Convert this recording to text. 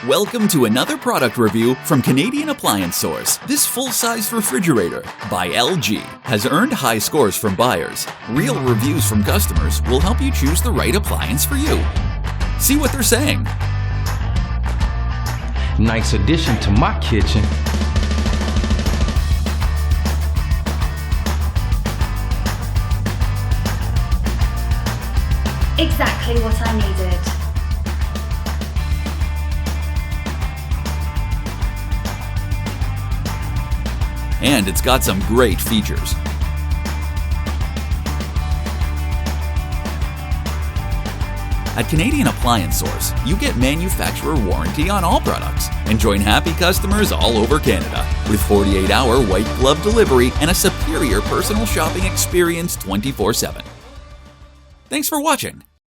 Welcome to another product review from Canadian Appliance Source. This full-size refrigerator by LG has earned high scores from buyers. Real reviews from customers will help you choose the right appliance for you. See what they're saying. Nice addition to my kitchen. Exactly what I needed. And it's got some great features. At Canadian Appliance Source, you get manufacturer warranty on all products and join happy customers all over Canada with 48-hour white glove delivery and a superior personal shopping experience 24/7. Thanks for watching.